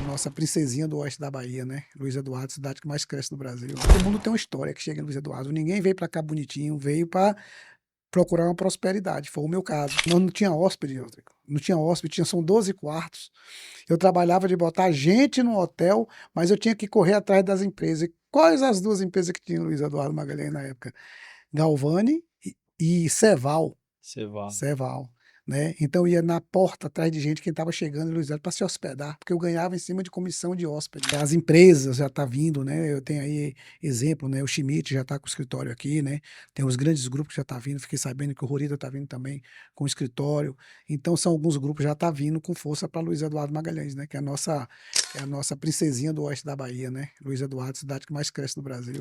nossa princesinha do oeste da Bahia, né? Luiz Eduardo, cidade que mais cresce no Brasil. Todo mundo tem uma história que chega em Luiz Eduardo. Ninguém veio para cá bonitinho, veio para procurar uma prosperidade. Foi o meu caso. Nós não tinha hóspede, Rodrigo. Não tinha hóspede, são 12 quartos. Eu trabalhava de botar gente no hotel, mas eu tinha que correr atrás das empresas. E quais as duas empresas que tinha Luiz Eduardo Magalhães na época? Galvani e Ceval. Ceval. Ceval, né? Então eu ia na porta atrás de gente que estava chegando em Luiz Eduardo para se hospedar, porque eu ganhava em cima de comissão de hóspede. As empresas já tá vindo, né? Eu tenho aí exemplo, né? O Schmidt já está com o escritório aqui, né? Tem os grandes grupos que já tá vindo. Fiquei sabendo que o Rorida tá vindo também com o escritório. Então são alguns grupos que já tá vindo com força para Luiz Eduardo Magalhães, né? Que é a nossa princesinha do oeste da Bahia, né? Luiz Eduardo, cidade que mais cresce no Brasil.